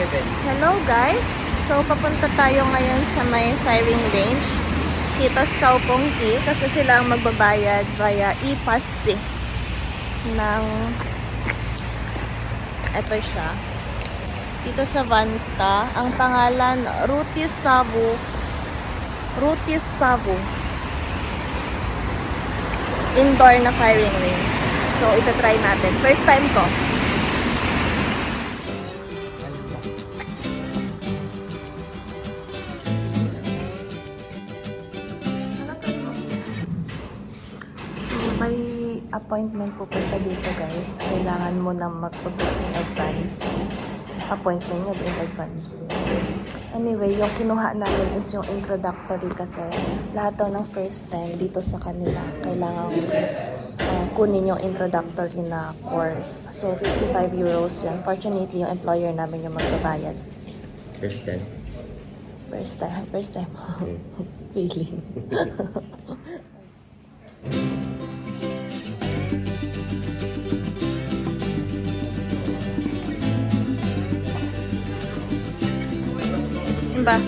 Hello guys! So papunta tayo ngayon sa may firing range. Kita Scout Pongki kasi sila ang magbabayad via e-pass ng eto siya. Dito sa Vanta, ang pangalan Rutis Savu indoor na firing range. So ito try natin. First time ko. May appointment pupunta dito guys. Kailangan mo na mag-book in advance. Appointment niya in advance. Anyway, yung kinuha namin is yung introductory kasi lahat daw ng first time dito sa kanila kailangan kunin yung introductory na course. So, 55 euros yan. Fortunately, yung employer namin yung magbabayad. First time? First time. Feeling. Ba?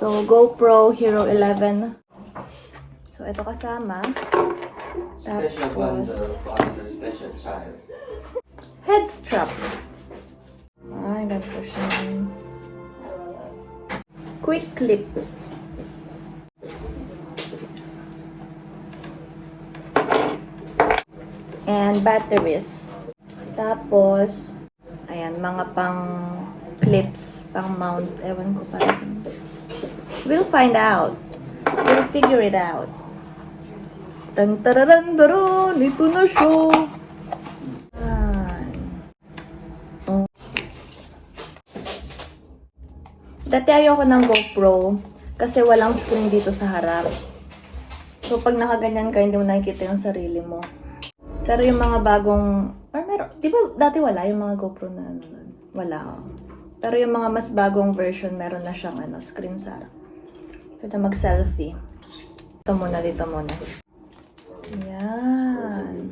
So, GoPro Hero 11. So, ito kasama. Tapos, head strap. Ay, ganito siya. Quick clip. And batteries. Tapos, ayan, mga pang clips, pang mount. Ewan ko para sa... We'll find out. We'll figure it out. Tan-tararan-daran! Ito na siya! Oh. Dati ayoko ng GoPro kasi walang screen dito sa harap. So, pag nakaganyan ka, hindi mo nakikita yung sarili mo. Pero yung mga bagong... Or meron, di ba dati wala yung mga GoPro na wala. Pero yung mga mas bagong version, meron na siyang screen sa harap. Pwede mag-selfie. Dito muna. Yan.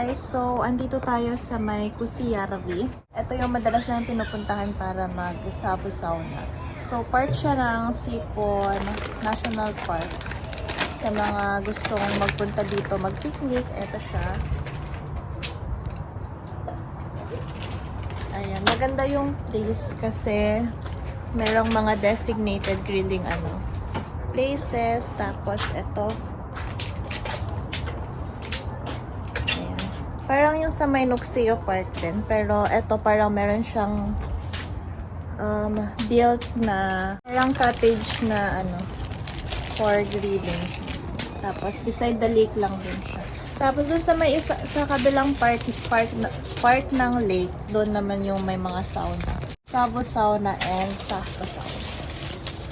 guys, so andito tayo sa may Kusiyarvi. Ito yung madalas na pinupuntahan para mag-savu sauna. So part siya ng Sipon National Park. Sa mga gustong magpunta dito mag-picnic, ito siya. Ayan, maganda yung place kasi merong mga designated grilling places. Tapos ito. Parang yung sa may Nuxio Park din. Pero ito parang meron siyang built na parang cottage na for grilling. Tapos beside the lake lang din siya. Tapos dun sa may sa kabilang part ng lake, doon naman yung may mga sauna. Savu sauna and Sahto sauna.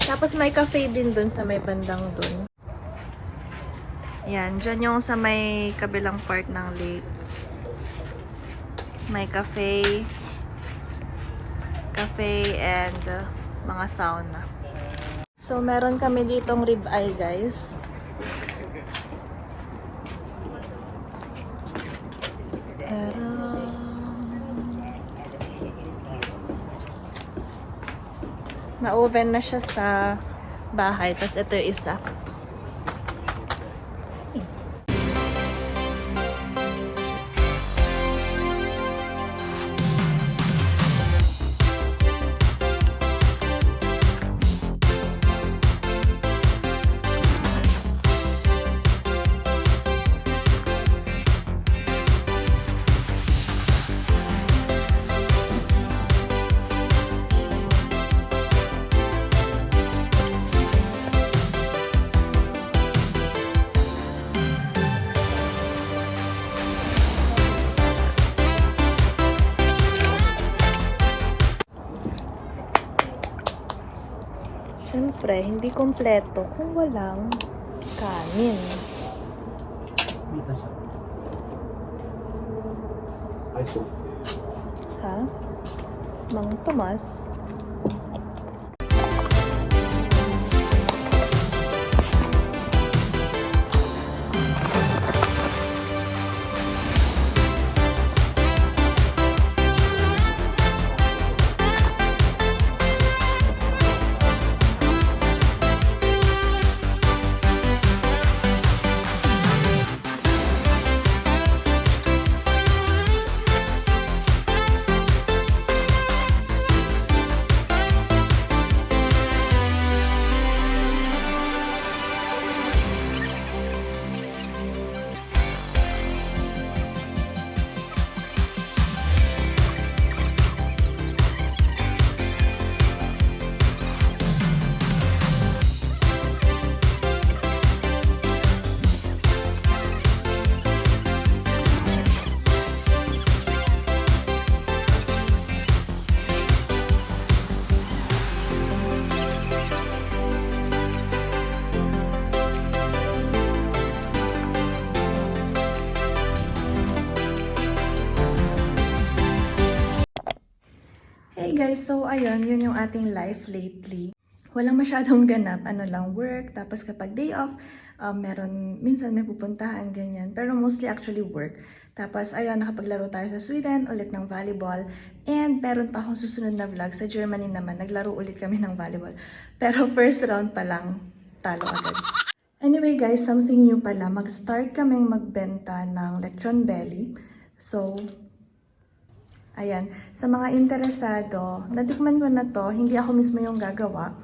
Tapos may cafe din dun sa may bandang dun. Yan, dyan yung sa may kabilang part ng lake. May cafe and mga sauna. So, meron kami ditong ribeye, guys. Na-oven na siya sa bahay. Tapos ito yung isa. Siyempre, hindi kompleto kung walang kanin. Dito siya. Ay, so. Ha? Mang Tomas? Hey guys, so ayun, yun yung ating life lately. Walang masyadong ganap, lang, work. Tapos kapag day off, minsan may pupuntahan, ganyan. Pero mostly actually work. Tapos ayun, nakapaglaro tayo sa Sweden, ulit ng volleyball. And meron pa akong susunod na vlog sa Germany naman. Naglaro ulit kami ng volleyball. Pero first round pa lang, talo agad. Anyway guys, something new pala. Mag-start kaming magbenta ng lechon belly. So, ayan, sa mga interesado, natikman ko na to, hindi ako mismo yung gagawa,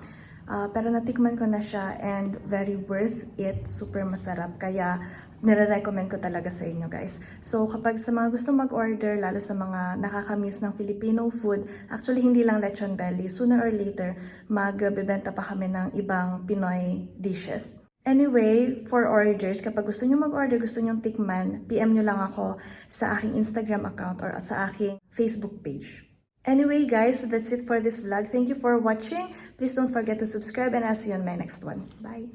pero natikman ko na siya and very worth it, super masarap, kaya nire-recommend ko talaga sa inyo guys. So kapag sa mga gusto mag-order, lalo sa mga nakakamiss ng Filipino food, actually hindi lang lechon belly, sooner or later, magbebenta pa kami ng ibang Pinoy dishes. Anyway, for orders, kapag gusto nyo mag-order, gusto nyo tikman, PM nyo lang ako sa aking Instagram account or sa aking Facebook page. Anyway guys, that's it for this vlog. Thank you for watching. Please don't forget to subscribe and I'll see you on my next one. Bye!